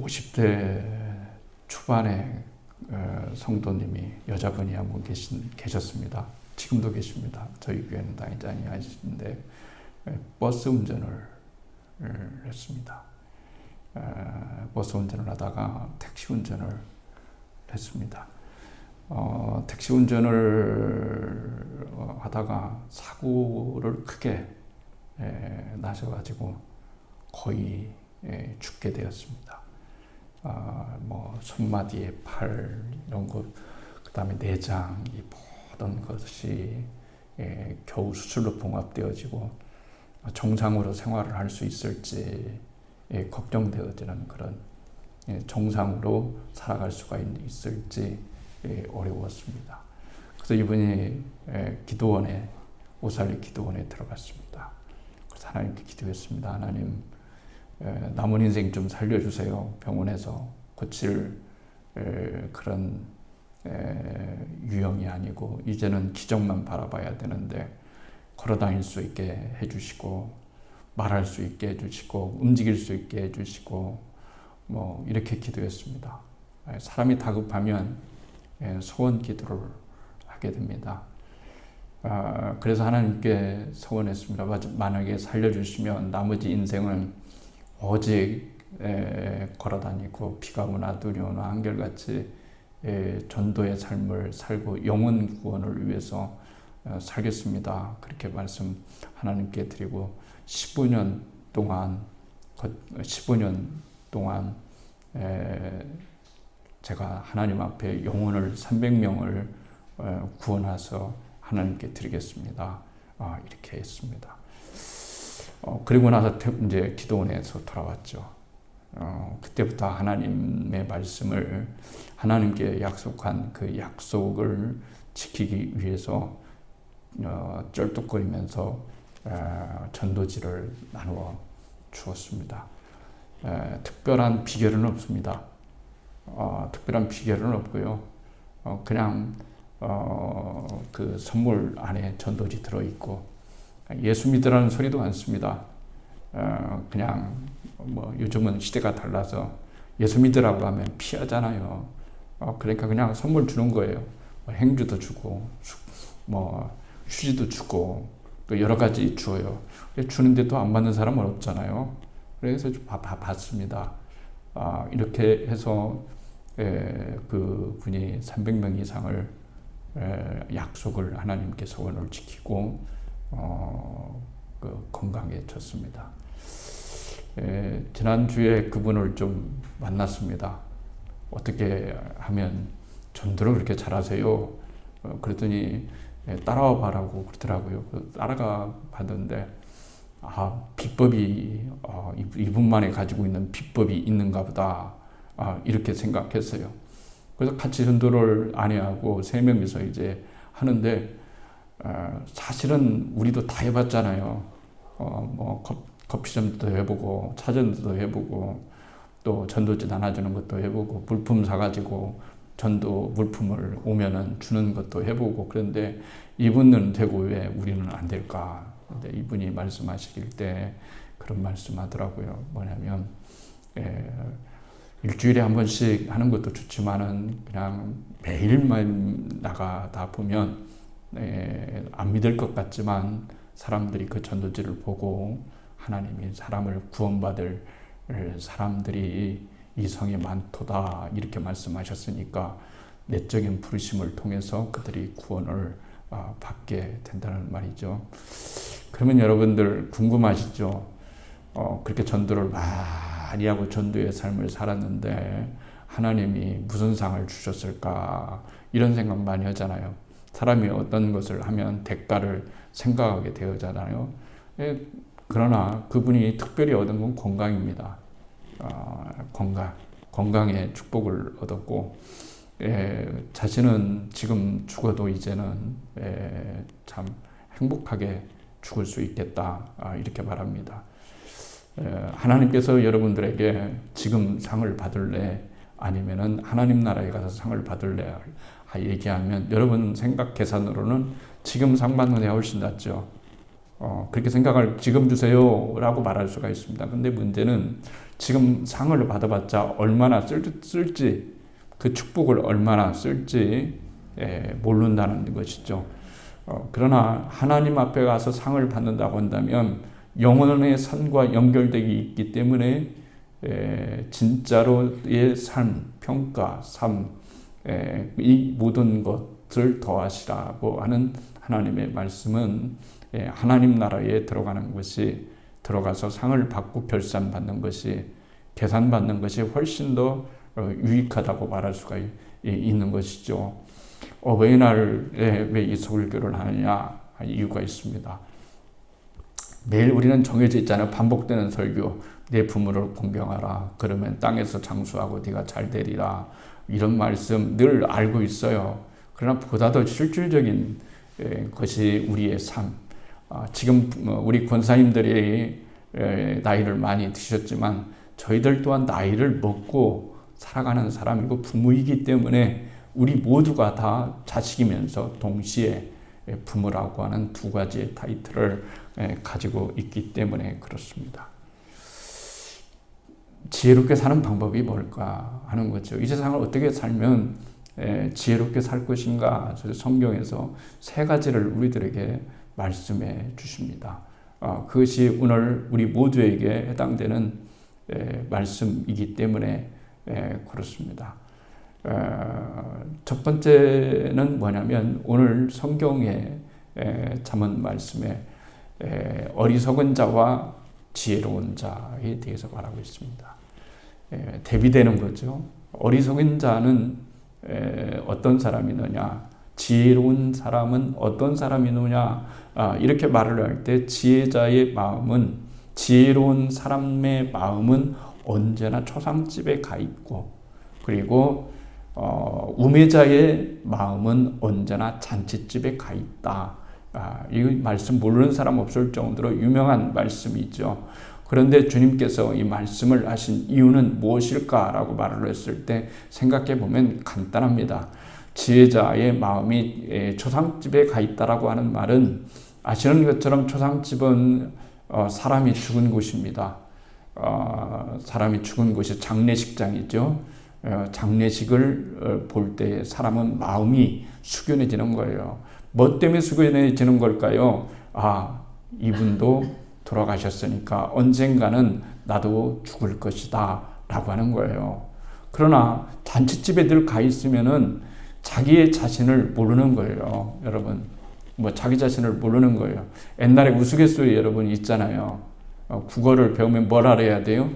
50대 초반에 성도님이 여자분이 한 분 계셨습니다. 지금도 계십니다. 저희 교회는 다니지 아니하시는데 버스 운전을 했습니다. 버스 운전을 하다가 택시 운전을 했습니다. 택시 운전을 하다가 사고를 크게 나셔가지고 거의 죽게 되었습니다. 뭐 손마디에 팔 이런 것, 그 다음에 내장, 이 모든 것이 겨우 수술로 봉합되어지고 정상으로 생활을 할 수 있을지 걱정되어지는 그런, 정상으로 살아갈 수가 있을지 어려웠습니다. 그래서 이분이 기도원에, 오살리 기도원에 들어갔습니다. 그래서 하나님께 기도했습니다. 하나님, 남은 인생 좀 살려주세요. 병원에서 고칠 그런 유형이 아니고 이제는 기적만 바라봐야 되는데 걸어다닐 수 있게 해주시고 말할 수 있게 해주시고 움직일 수 있게 해주시고 뭐 이렇게 기도했습니다. 사람이 다급하면 소원 기도를 하게 됩니다. 그래서 하나님께 소원했습니다. 만약에 살려주시면 나머지 인생은 오직 걸어다니고 비가 오나 눈이 오나 한결같이 전도의 삶을 살고 영혼 구원을 위해서 살겠습니다. 그렇게 말씀 하나님께 드리고 15년 동안 제가 하나님 앞에 영혼을 300명을 구원해서 하나님께 드리겠습니다. 이렇게 했습니다. 그리고 나서 이제 기도원에서 돌아왔죠. 그때부터 하나님의 말씀을, 하나님께 약속한 그 약속을 지키기 위해서 쩔뚝거리면서 전도지를 나누어 주었습니다. 특별한 비결은 없습니다. 특별한 비결은 없고요. 그냥 그 선물 안에 전도지 들어있고 예수 믿으라는 소리도 않습니다. 그냥 뭐 요즘은 시대가 달라서 예수 믿으라고 하면 피하잖아요. 그러니까 그냥 선물 주는 거예요. 행주도 주고 뭐 휴지도 주고 또 여러 가지 줘요. 주는데도 안 받는 사람은 없잖아요. 그래서 받습니다. 이렇게 해서 그 분이 300명 이상을 약속을 하나님께 소원을 지키고 건강해졌습니다. 지난주에 그분을 좀 만났습니다. 어떻게 하면 전도를 그렇게 잘하세요? 그랬더니 따라와 봐라고 그러더라고요. 따라가 봤는데 비법이 이분만이 가지고 있는 비법이 있는가 보다, 이렇게 생각했어요. 그래서 같이 전도를 아내하고 3명이서 이제 하는데 사실은 우리도 다 해봤잖아요. 뭐 커피점도 해보고 차전도 해보고 또 전도지 나눠주는 것도 해보고 물품 사가지고 전도 물품을 오면은 주는 것도 해보고, 그런데 이분은 되고 왜 우리는 안 될까? 근데 이분이 말씀하시길 때 그런 말씀하더라고요. 뭐냐면 일주일에 한 번씩 하는 것도 좋지만은 그냥 매일만 나가다 보면 안 믿을 것 같지만 사람들이 그 전도지를 보고 하나님이 사람을 구원받을 사람들이 이 성에 많도다, 이렇게 말씀하셨으니까 내적인 부르심을 통해서 그들이 구원을 받게 된다는 말이죠. 그러면 여러분들 궁금하시죠? 그렇게 전도를 많이 하고 전도의 삶을 살았는데 하나님이 무슨 상을 주셨을까, 이런 생각 많이 하잖아요. 사람이 어떤 것을 하면 대가를 생각하게 되잖아요. 그러나 그분이 특별히 얻은 건 건강입니다. 건강의 축복을 얻었고, 자신은 지금 죽어도 이제는 참 행복하게 죽을 수 있겠다, 이렇게 말합니다. 하나님께서 여러분들에게 지금 상을 받을래, 아니면은 하나님 나라에 가서 상을 받을래 얘기하면 여러분 생각 계산으로는 지금 상 받는 게 훨씬 낫죠. 그렇게 생각을 지금 주세요 라고 말할 수가 있습니다. 근데 문제는 지금 상을 받아봤자 얼마나 쓸지, 그 축복을 얼마나 쓸지 모른다는 것이죠. 그러나 하나님 앞에 가서 상을 받는다고 한다면 영혼의 산과 연결되기 있기 때문에 진짜로의 삶, 평가, 이 모든 것을 더하시라고 하는 하나님의 말씀은 하나님 나라에 들어가는 것이, 들어가서 상을 받고 결산받는 것이, 계산받는 것이 훨씬 더 유익하다고 말할 수가 있는 것이죠. 어버이날에 왜 이 설교를 하느냐 이유가 있습니다. 매일 우리는 정해져 있잖아요. 반복되는 설교. 내 부모를 공경하라. 그러면 땅에서 장수하고 네가 잘 되리라. 이런 말씀 늘 알고 있어요. 그러나 보다 더 실질적인 것이 우리의 삶. 지금 우리 권사님들이 나이를 많이 드셨지만 저희들 또한 나이를 먹고 살아가는 사람이고 부모이기 때문에 우리 모두가 다 자식이면서 동시에 부모라고 하는 두 가지의 타이틀을 가지고 있기 때문에 그렇습니다. 지혜롭게 사는 방법이 뭘까 하는 거죠. 이 세상을 어떻게 살면 지혜롭게 살 것인가. 성경에서 세 가지를 우리들에게 말씀해 주십니다. 그것이 오늘 우리 모두에게 해당되는 말씀이기 때문에 그렇습니다. 첫 번째는 뭐냐면 오늘 성경에 잠언 말씀에 어리석은 자와 지혜로운 자에 대해서 말하고 있습니다. 대비되는 거죠. 어리석은 자는 어떤 사람이느냐, 지혜로운 사람은 어떤 사람이느냐, 이렇게 말을 할 때 지혜자의 마음은, 지혜로운 사람의 마음은 언제나 초상집에 가 있고, 그리고 우매자의 마음은 언제나 잔치집에 가 있다. 이 말씀 모르는 사람 없을 정도로 유명한 말씀이죠. 그런데 주님께서 이 말씀을 하신 이유는 무엇일까라고 말을 했을 때 생각해 보면 간단합니다. 지혜자의 마음이 초상집에 가 있다라고 하는 말은 아시는 것처럼 초상집은 사람이 죽은 곳입니다. 사람이 죽은 곳이 장례식장이죠. 장례식을 볼 때 사람은 마음이 숙연해지는 거예요. 뭐 때문에 숙연해지는 걸까요? 이분도 돌아가셨으니까 언젠가는 나도 죽을 것이다 라고 하는 거예요. 그러나 잔치집에 늘 가 있으면은 자기의 자신을 모르는 거예요. 여러분, 자기 자신을 모르는 거예요. 옛날에 우스갯소리 여러분 있잖아요. 국어를 배우면 뭘 알아야 돼요?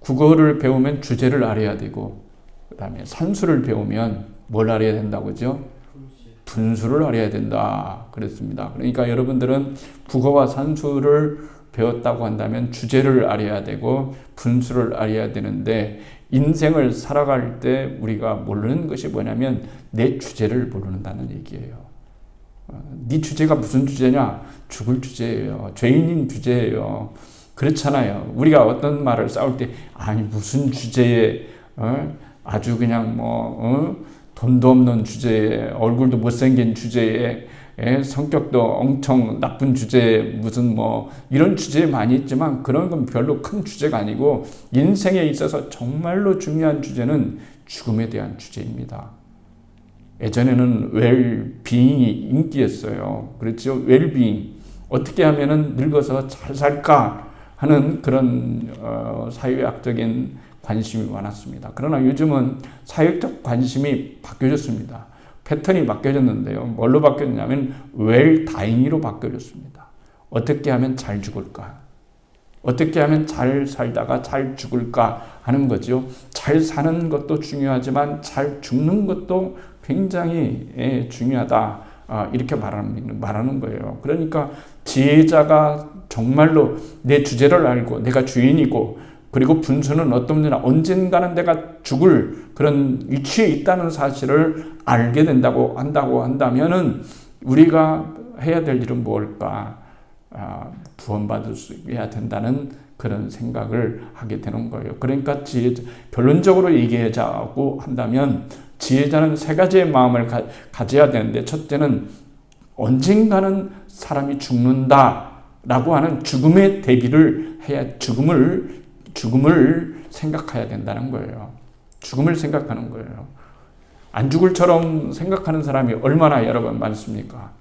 국어를 배우면 주제를 알아야 되고, 그 다음에 산수를 배우면 뭘 알아야 된다고죠? 분수를 알아야 된다 그랬습니다. 그러니까 여러분들은 국어와 산수를 배웠다고 한다면 주제를 알아야 되고 분수를 알아야 되는데, 인생을 살아갈 때 우리가 모르는 것이 뭐냐면 내 주제를 모른다는 얘기예요. 네 주제가 무슨 주제냐? 죽을 주제예요. 죄인인 주제예요. 그렇잖아요. 우리가 어떤 말을 싸울 때 무슨 주제에 아주 그냥 돈도 없는 주제에, 얼굴도 못생긴 주제에, 성격도 엄청 나쁜 주제에, 무슨 이런 주제에 많이 있지만 그런 건 별로 큰 주제가 아니고, 인생에 있어서 정말로 중요한 주제는 죽음에 대한 주제입니다. 예전에는 웰빙이 인기였어요. 그렇죠? 웰빙. 어떻게 하면은 늙어서 잘 살까 하는 그런 사회학적인 관심이 많았습니다. 그러나 요즘은 사회적 관심이 바뀌어졌습니다. 패턴이 바뀌어졌는데요. 뭘로 바뀌었냐면 웰다잉으로 바뀌어졌습니다. 어떻게 하면 잘 죽을까? 어떻게 하면 잘 살다가 잘 죽을까 하는 거죠. 잘 사는 것도 중요하지만 잘 죽는 것도 굉장히 중요하다. 이렇게 말하는 거예요. 그러니까 지혜자가 정말로 내 주제를 알고 내가 주인이고, 그리고 분수는 어떤 문제나 언젠가는 내가 죽을 그런 위치에 있다는 사실을 알게 된다고 한다면은 우리가 해야 될 일은 뭘까? 구원받을 수 해야 된다는 그런 생각을 하게 되는 거예요. 그러니까 결론적으로 얘기하자고 한다면 지혜자는 세 가지의 마음을 가져야 되는데, 첫째는 언젠가는 사람이 죽는다 라고 하는 죽음의 대비를 해야, 죽음을 생각해야 된다는 거예요. 죽음을 생각하는 거예요. 안 죽을처럼 생각하는 사람이 얼마나 여러분 많습니까?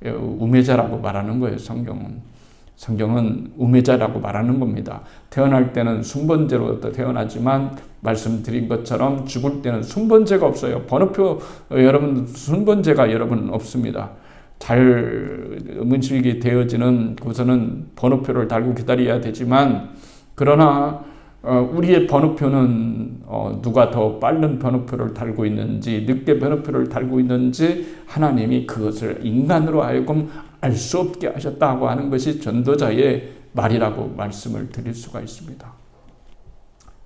우매자라고 말하는 거예요, 성경은. 성경은 우매자라고 말하는 겁니다. 태어날 때는 순번제로 태어나지만 말씀드린 것처럼 죽을 때는 순번제가 없어요. 번호표 여러분 순번제가 여러분 없습니다. 잘 음식이 되어지는 곳에는 번호표를 달고 기다려야 되지만 그러나 우리의 번호표는 누가 더 빠른 번호표를 달고 있는지 늦게 번호표를 달고 있는지 하나님이 그것을 인간으로 하여금 알 수 없게 하셨다고 하는 것이 전도자의 말이라고 말씀을 드릴 수가 있습니다.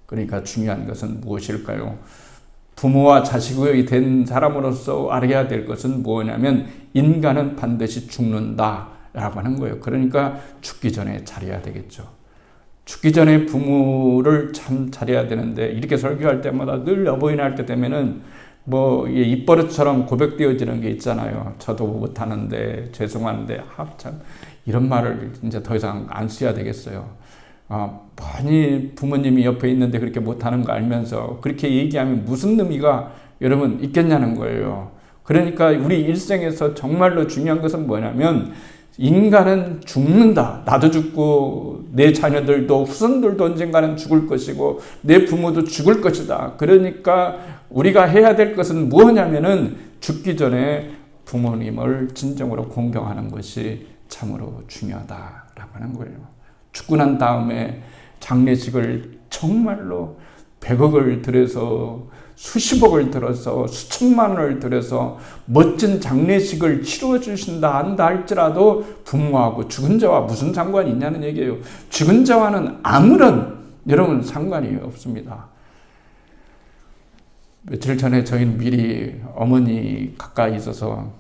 그러니까 중요한 것은 무엇일까요? 부모와 자식이 된 사람으로서 알아야 될 것은 뭐냐면 인간은 반드시 죽는다라고 하는 거예요. 그러니까 죽기 전에 잘해야 되겠죠. 죽기 전에 부모를 참 잘해야 되는데 이렇게 설교할 때마다 늘 어버이날 때 되면은 뭐 입버릇처럼 고백되어지는 게 있잖아요. 저도 못하는데 죄송한데 참 이런 말을 이제 더 이상 안 써야 되겠어요. 많이 부모님이 옆에 있는데 그렇게 못하는 거 알면서 그렇게 얘기하면 무슨 의미가 여러분 있겠냐는 거예요. 그러니까 우리 일생에서 정말로 중요한 것은 뭐냐면 인간은 죽는다. 나도 죽고 내 자녀들도 후손들도 언젠가는 죽을 것이고 내 부모도 죽을 것이다. 그러니까 우리가 해야 될 것은 무엇이냐면은 죽기 전에 부모님을 진정으로 공경하는 것이 참으로 중요하다라고 하는 거예요. 죽고 난 다음에 장례식을 정말로 100억을 들여서 수십억을 들어서 수천만 원을 들여서 멋진 장례식을 치러 주신다 한다 할지라도 부모하고 죽은 자와 무슨 상관이 있냐는 얘기예요. 죽은 자와는 아무런 여러분 상관이 없습니다. 며칠 전에 저희는 미리 어머니 가까이 있어서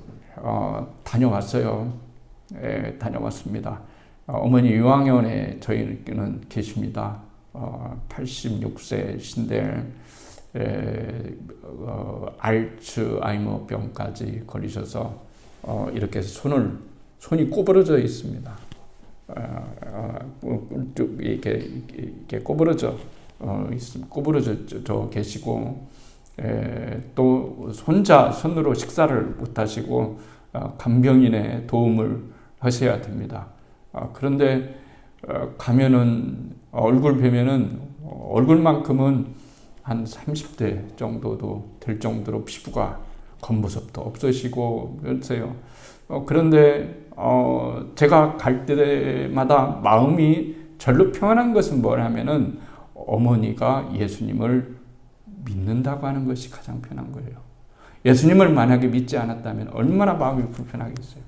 다녀왔어요. 다녀왔습니다. 어머니 요양원에 저희는 계십니다. 86세신데 알츠하이머병까지 걸리셔서 이렇게 손이 꼬부러져 있습니다. 이렇게 꼬부러져 계시고 또 혼자 손으로 식사를 못 하시고 간병인의 도움을 하셔야 됩니다. 그런데 가면은 얼굴 뵈면은 얼굴만큼은 한 30대 정도도 될 정도로 피부가 겉모습도 없으시고 그러세요. 그런데 제가 갈 때마다 마음이 절로 평안한 것은 뭐냐면은 어머니가 예수님을 믿는다고 하는 것이 가장 편한 거예요. 예수님을 만약에 믿지 않았다면 얼마나 마음이 불편하겠어요.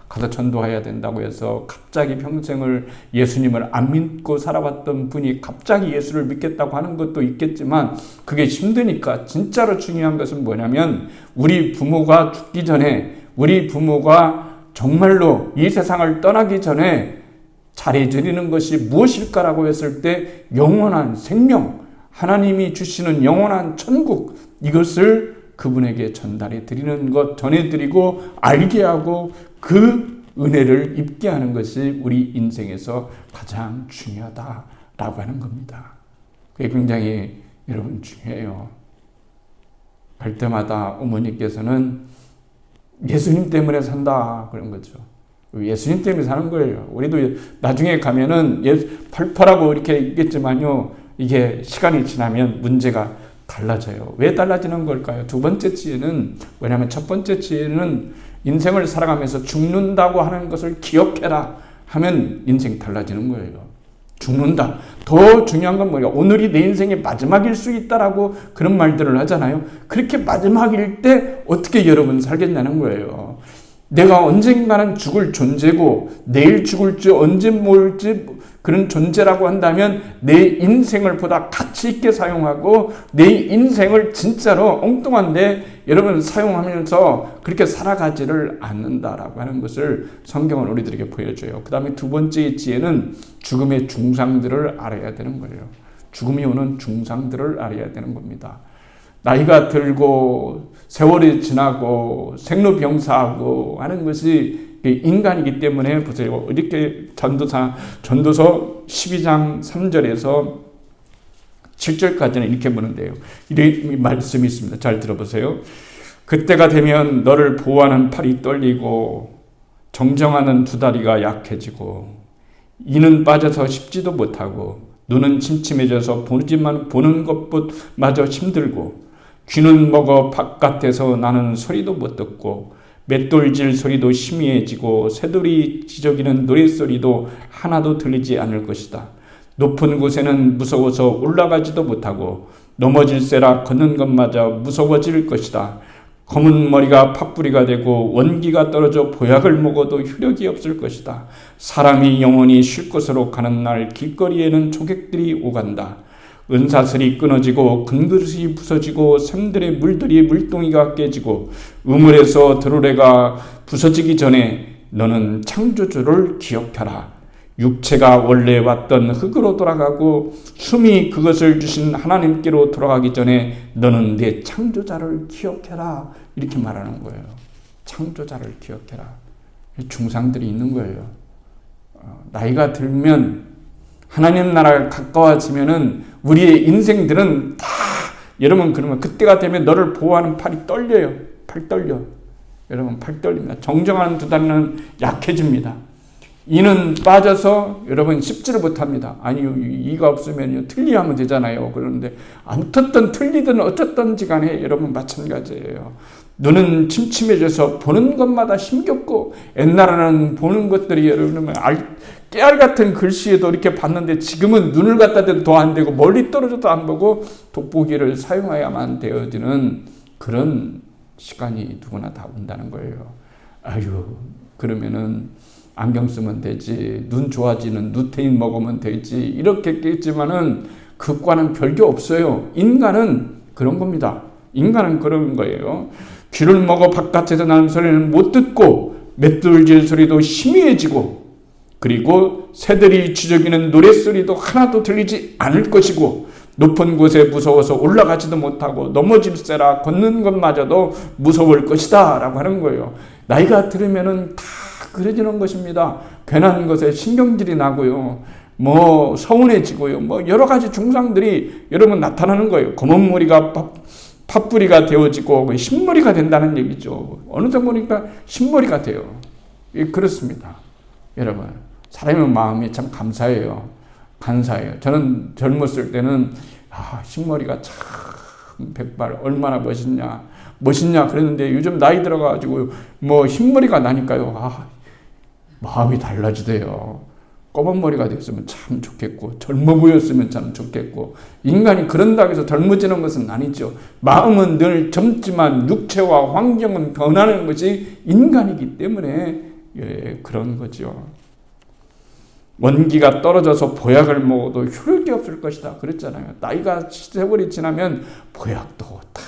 가서 전도해야 된다고 해서 갑자기 평생을 예수님을 안 믿고 살아왔던 분이 갑자기 예수를 믿겠다고 하는 것도 있겠지만 그게 힘드니까 진짜로 중요한 것은 뭐냐면 우리 부모가 죽기 전에 우리 부모가 정말로 이 세상을 떠나기 전에 잘해드리는 것이 무엇일까라고 했을 때 영원한 생명, 하나님이 주시는 영원한 천국 이것을 그분에게 전달해 드리는 것, 전해드리고 알게 하고 그 은혜를 입게 하는 것이 우리 인생에서 가장 중요하다라고 하는 겁니다. 그게 굉장히 여러분 중요해요. 갈 때마다 어머니께서는 예수님 때문에 산다 그런 거죠. 예수님 때문에 사는 거예요. 우리도 나중에 가면은 팔팔하고 이렇게 있겠지만요. 이게 시간이 지나면 문제가 달라져요. 왜 달라지는 걸까요? 두 번째 지혜는 왜냐하면 첫 번째 지혜는 인생을 살아가면서 죽는다고 하는 것을 기억해라 하면 인생 달라지는 거예요. 죽는다. 더 중요한 건 뭐예요? 오늘이 내 인생의 마지막일 수 있다라고 그런 말들을 하잖아요. 그렇게 마지막일 때 어떻게 여러분 살겠냐는 거예요. 내가 언젠가는 죽을 존재고 내일 죽을지 언제 모를지 그런 존재라고 한다면 내 인생을 보다 가치 있게 사용하고 내 인생을 진짜로 엉뚱한데 여러분 사용하면서 그렇게 살아가지를 않는다라고 하는 것을 성경은 우리들에게 보여줘요. 그 다음에 두 번째 지혜는 죽음의 중상들을 알아야 되는 거예요. 죽음이 오는 중상들을 알아야 되는 겁니다. 나이가 들고 세월이 지나고 생로병사하고 하는 것이 인간이기 때문에 보세요. 이렇게 전도서 12장 3절에서 7절까지는 이렇게 보는데요. 이런 말씀이 있습니다. 잘 들어보세요. 그때가 되면 너를 보호하는 팔이 떨리고 정정하는 두 다리가 약해지고 이는 빠져서 씹지도 못하고 눈은 침침해져서 보는 것마저 힘들고 귀는 먹어 바깥에서 나는 소리도 못 듣고 맷돌질 소리도 희미해지고 새돌이 지저귀는 노랫소리도 하나도 들리지 않을 것이다. 높은 곳에는 무서워서 올라가지도 못하고 넘어질세라 걷는 것마저 무서워질 것이다. 검은 머리가 팥뿌리가 되고 원기가 떨어져 보약을 먹어도 효력이 없을 것이다. 사람이 영원히 쉴 곳으로 가는 날 길거리에는 조객들이 오간다. 은사슬이 끊어지고 금그릇이 부서지고 샘들의 물들이 물동이가 깨지고 우물에서 드로레가 부서지기 전에 너는 창조주를 기억하라. 육체가 원래 왔던 흙으로 돌아가고 숨이 그것을 주신 하나님께로 돌아가기 전에 너는 내 창조자를 기억해라. 이렇게 말하는 거예요. 창조자를 기억해라. 중상들이 있는 거예요. 나이가 들면 하나님 나라가 가까워지면은 우리의 인생들은 다 여러분 그러면 그때가 되면 너를 보호하는 팔이 떨려요. 팔 떨려. 여러분 팔 떨립니다. 정정하는 두 다리는 약해집니다. 이는 빠져서 여러분 씹지를 못합니다. 아니 이가 없으면 틀리하면 되잖아요. 그런데 어떻든 틀리든 어쨌든지 간에 여러분 마찬가지예요. 눈은 침침해져서 보는 것마다 힘겹고 옛날에는 보는 것들이 여러분 깨알 같은 글씨에도 이렇게 봤는데 지금은 눈을 갖다 대도 더 안 되고 멀리 떨어져도 안 보고 돋보기를 사용해야만 되어지는 그런 시간이 누구나 다 온다는 거예요. 아유 그러면은 안경 쓰면 되지, 눈 좋아지는 누테인 먹으면 되지 이렇게 했겠지만은 그과는 별게 없어요. 인간은 그런 겁니다. 인간은 그런 거예요. 귀를 먹어 바깥에서 나는 소리는 못 듣고 맷돌질 소리도 희미해지고 그리고 새들이 지저귀는 노랫소리도 하나도 들리지 않을 것이고 높은 곳에 무서워서 올라가지도 못하고 넘어질세라 걷는 것마저도 무서울 것이다 라고 하는 거예요. 나이가 들으면은 다 그려지는 것입니다. 괜한 것에 신경질이 나고요. 뭐 서운해지고요. 뭐 여러 가지 증상들이 여러분 나타나는 거예요. 검은 머리가 팥뿌리가 되어지고 흰머리가 된다는 얘기죠. 어느새 보니까 흰머리가 돼요. 그렇습니다. 여러분 사람의 마음이 참 감사해요. 간사해요. 저는 젊었을 때는 흰머리가 참 백발 얼마나 멋있냐 그랬는데 요즘 나이 들어가지고 뭐 흰머리가 나니까요. 마음이 달라지대요. 검은 머리가 됐으면 참 좋겠고 젊어 보였으면 참 좋겠고 인간이 그런다고 해서 젊어지는 것은 아니죠. 마음은 늘 젊지만 육체와 환경은 변하는 것이 인간이기 때문에 그런 거죠. 원기가 떨어져서 보약을 먹어도 효력이 없을 것이다 그랬잖아요. 나이가 세월이 지나면 보약도 다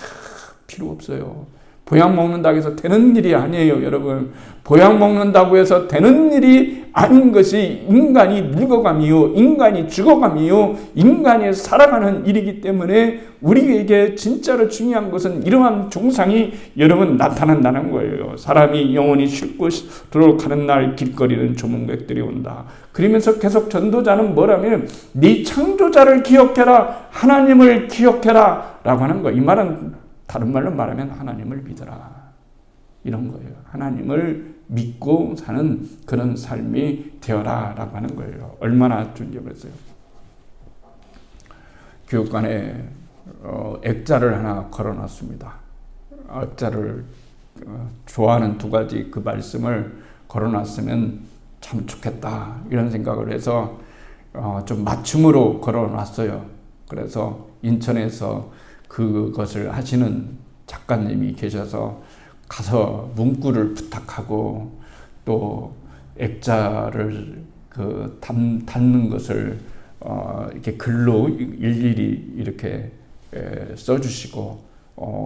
필요 없어요. 보약 먹는다고 해서 되는 일이 아니에요, 여러분. 보약 먹는다고 해서 되는 일이 아닌 것이 인간이 늙어감이요, 인간이 죽어감이요, 인간이 살아가는 일이기 때문에 우리에게 진짜로 중요한 것은 이러한 증상이 여러분 나타난다는 거예요. 사람이 영원히 쉴 곳으로 가는 날 길거리는 조문객들이 온다. 그러면서 계속 전도자는 뭐라면 네 창조자를 기억해라, 하나님을 기억해라 라고 하는 거예요. 이 말은 다른 말로 말하면 하나님을 믿어라. 이런 거예요. 하나님을 믿고 사는 그런 삶이 되어라 라고 하는 거예요. 얼마나 존경했어요. 교육관에 액자를 하나 걸어놨습니다. 액자를 좋아하는 두 가지 그 말씀을 걸어놨으면 참 좋겠다 이런 생각을 해서 좀 맞춤으로 걸어놨어요. 그래서 인천에서 그것을 하시는 작가님이 계셔서 가서 문구를 부탁하고 또 액자를 담는 것을 이렇게 글로 일일이 이렇게 써주시고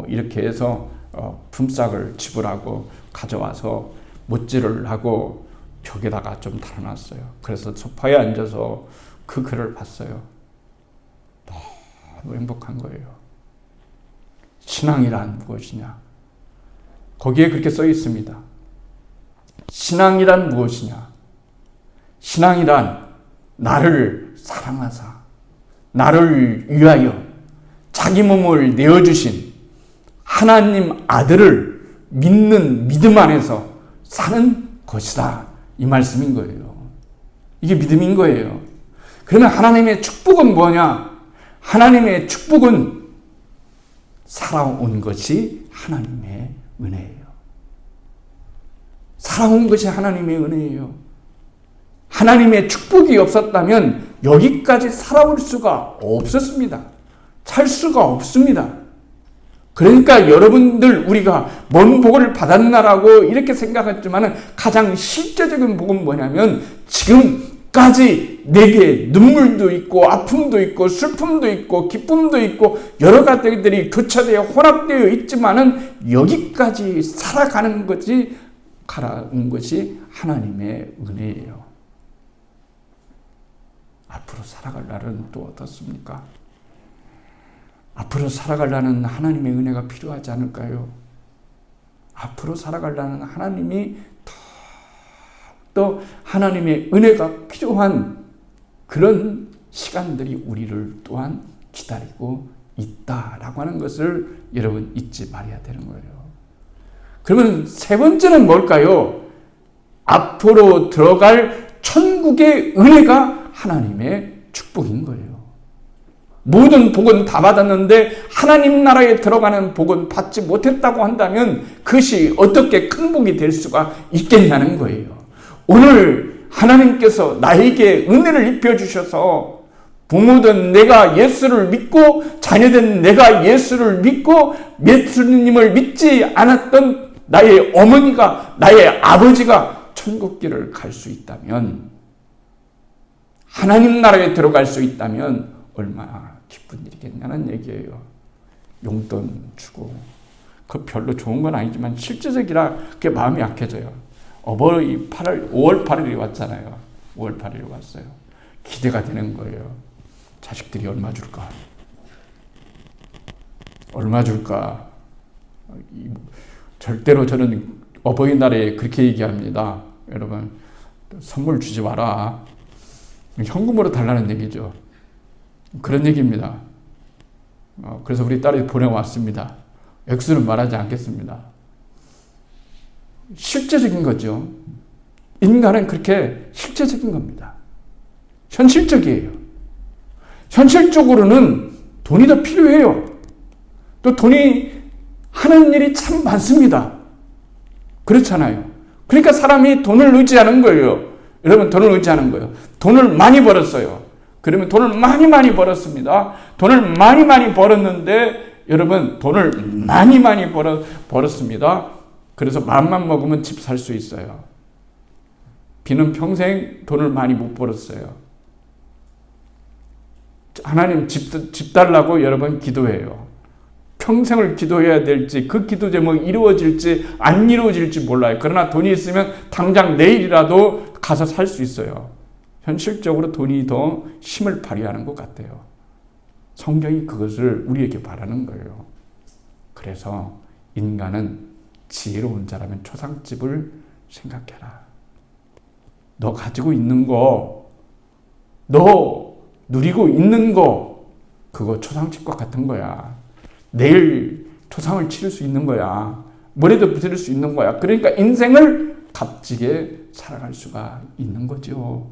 이렇게 해서 품삯을 지불하고 가져와서 못질을 하고 벽에다가 좀 달아놨어요. 그래서 소파에 앉아서 그 글을 봤어요. 너무 행복한 거예요. 신앙이란 무엇이냐? 거기에 그렇게 써 있습니다. 신앙이란 무엇이냐? 신앙이란 나를 사랑하사 나를 위하여 자기 몸을 내어주신 하나님 아들을 믿는 믿음 안에서 사는 것이다. 이 말씀인 거예요. 이게 믿음인 거예요. 그러면 하나님의 축복은 뭐냐? 하나님의 축복은 살아온 것이 하나님의 은혜예요. 살아온 것이 하나님의 은혜예요. 하나님의 축복이 없었다면 여기까지 살아올 수가 없었습니다. 살 수가 없습니다. 그러니까 여러분들 우리가 뭔 복을 받았나라고 이렇게 생각했지만 가장 실제적인 복은 뭐냐면 지금까지 내게 눈물도 있고 아픔도 있고 슬픔도 있고 기쁨도 있고 여러 가지들이 교차되어 혼합되어 있지만은 여기까지 살아가는 것이 하나님의 은혜예요. 앞으로 살아갈 날은 또 어떻습니까? 앞으로 살아갈 날은 하나님의 은혜가 필요하지 않을까요? 앞으로 살아갈 날은 하나님이 더 하나님의 은혜가 필요한 그런 시간들이 우리를 또한 기다리고 있다라고 하는 것을 여러분 잊지 말아야 되는 거예요. 그러면 세 번째는 뭘까요? 앞으로 들어갈 천국의 은혜가 하나님의 축복인 거예요. 모든 복은 다 받았는데 하나님 나라에 들어가는 복은 받지 못했다고 한다면 그것이 어떻게 큰 복이 될 수가 있겠냐는 거예요. 오늘 하나님께서 나에게 은혜를 입혀주셔서 부모든 내가 예수를 믿고 자녀된 내가 예수를 믿고 예수님을 믿지 않았던 나의 어머니가 나의 아버지가 천국길을 갈 수 있다면 하나님 나라에 들어갈 수 있다면 얼마나 기쁜 일이겠냐는 얘기예요. 용돈 주고 그 별로 좋은 건 아니지만 실제적이라 그게 마음이 약해져요. 어버이 5월 8일이 왔잖아요. 5월 8일이 왔어요. 기대가 되는 거예요. 자식들이 얼마 줄까? 얼마 줄까? 절대로 저는 어버이날에 그렇게 얘기합니다. 여러분 선물 주지 마라. 현금으로 달라는 얘기죠. 그런 얘기입니다. 그래서 우리 딸이 보내왔습니다. 액수는 말하지 않겠습니다. 실제적인 거죠. 인간은 그렇게 실제적인 겁니다. 현실적이에요. 현실적으로는 돈이 더 필요해요. 또 돈이 하는 일이 참 많습니다. 그렇잖아요. 그러니까 사람이 돈을 의지하는 거예요. 여러분 돈을 의지하는 거예요. 돈을 많이 벌었어요. 그러면 돈을 많이 벌었습니다. 돈을 많이 벌었는데 여러분 돈을 많이 벌었습니다. 그래서 마음만 먹으면 집 살 수 있어요. 비는 평생 돈을 많이 못 벌었어요. 하나님 집 달라고 여러분 기도해요. 평생을 기도해야 될지 그 기도 제목이 이루어질지 안 이루어질지 몰라요. 그러나 돈이 있으면 당장 내일이라도 가서 살 수 있어요. 현실적으로 돈이 더 힘을 발휘하는 것 같아요. 성경이 그것을 우리에게 바라는 거예요. 그래서 인간은 지혜로운 자라면 초상집을 생각해라. 너 가지고 있는 거, 너 누리고 있는 거, 그거 초상집과 같은 거야. 내일 초상을 치를 수 있는 거야. 모레도 부릴 수 있는 거야. 그러니까 인생을 값지게 살아갈 수가 있는 거죠.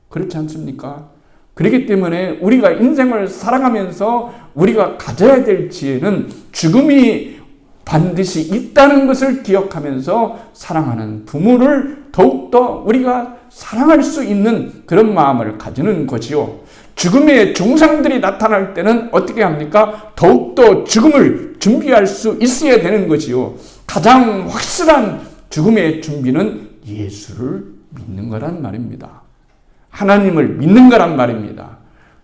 그렇지 않습니까? 그렇기 때문에 우리가 인생을 살아가면서 우리가 가져야 될 지혜는 죽음이 반드시 있다는 것을 기억하면서 사랑하는 부모를 더욱더 우리가 사랑할 수 있는 그런 마음을 가지는 거지요. 죽음의 증상들이 나타날 때는 어떻게 합니까? 더욱더 죽음을 준비할 수 있어야 되는 거지요. 가장 확실한 죽음의 준비는 예수를 믿는 거란 말입니다. 하나님을 믿는 거란 말입니다.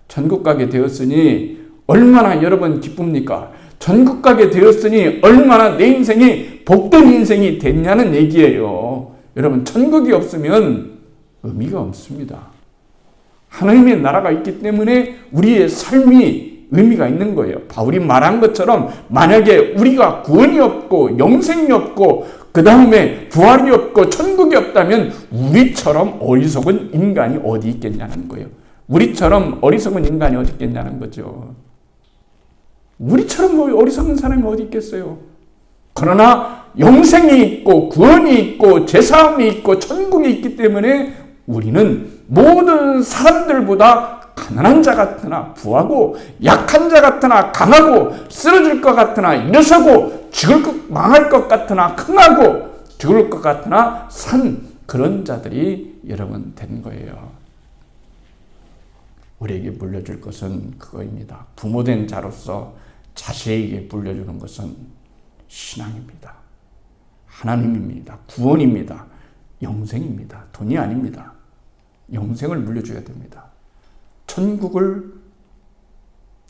천국 가게 되었으니 얼마나 여러분 기쁩니까? 천국 가게 되었으니 얼마나 내 인생이 복된 인생이 됐냐는 얘기예요. 여러분 천국이 없으면 의미가 없습니다. 하나님의 나라가 있기 때문에 우리의 삶이 의미가 있는 거예요. 바울이 말한 것처럼 만약에 우리가 구원이 없고 영생이 없고 그 다음에 부활이 없고 천국이 없다면 우리처럼 어리석은 인간이 어디 있겠냐는 거예요. 우리처럼 어리석은 인간이 어디 있겠냐는 거죠. 우리처럼 어리석은 사람이 어디 있겠어요. 그러나 영생이 있고 구원이 있고 제사함이 있고 천국이 있기 때문에 우리는 모든 사람들보다 가난한 자 같으나 부하고 약한 자 같으나 강하고 쓰러질 것 같으나 일어서고 망할 것 같으나 흥하고 죽을 것 같으나 산 그런 자들이 여러분 된 거예요. 우리에게 물려줄 것은 그거입니다. 부모된 자로서 자식에게 물려주는 것은 신앙입니다. 하나님입니다. 구원입니다. 영생입니다. 돈이 아닙니다. 영생을 물려줘야 됩니다. 천국을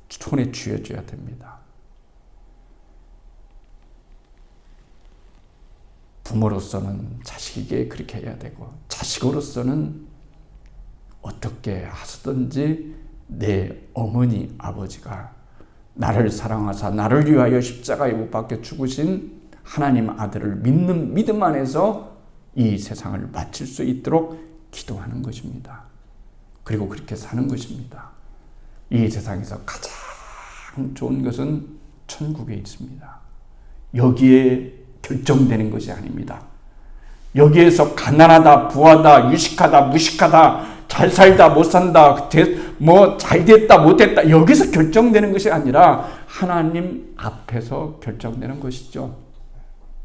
손에 쥐어줘야 됩니다. 부모로서는 자식에게 그렇게 해야 되고 자식으로서는 어떻게 하시든지 내 어머니 아버지가 나를 사랑하사 나를 위하여 십자가에 못 박혀 죽으신 하나님 아들을 믿는 믿음 안에서 이 세상을 마칠 수 있도록 기도하는 것입니다. 그리고 그렇게 사는 것입니다. 이 세상에서 가장 좋은 것은 천국에 있습니다. 여기에 결정되는 것이 아닙니다. 여기에서 가난하다, 부하다, 유식하다, 무식하다, 잘 살다, 못 산다, 잘 됐다, 못 됐다, 여기서 결정되는 것이 아니라 하나님 앞에서 결정되는 것이죠.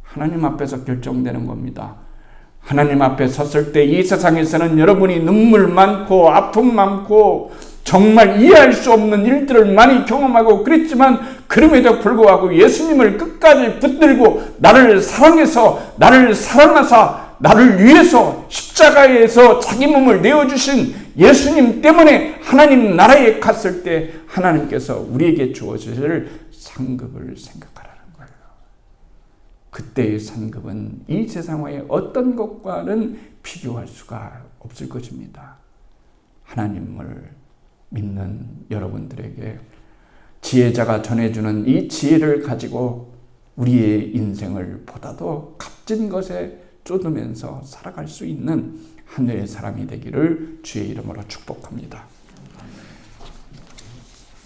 하나님 앞에서 결정되는 겁니다. 하나님 앞에 섰을 때 이 세상에서는 여러분이 눈물 많고 아픔 많고 정말 이해할 수 없는 일들을 많이 경험하고 그랬지만 그럼에도 불구하고 예수님을 끝까지 붙들고 나를 사랑해서 나를 사랑하사 나를 위해서 십자가에서 자기 몸을 내어주신 예수님 때문에 하나님 나라에 갔을 때 하나님께서 우리에게 주어주실 상급을 생각하라는 거예요. 그때의 상급은 이 세상의 어떤 것과는 비교할 수가 없을 것입니다. 하나님을 믿는 여러분들에게 지혜자가 전해주는 이 지혜를 가지고 우리의 인생을 보다도 값진 것에 쏟으면서 살아갈 수 있는 하늘의 사람이 되기를 주의 이름으로 축복합니다.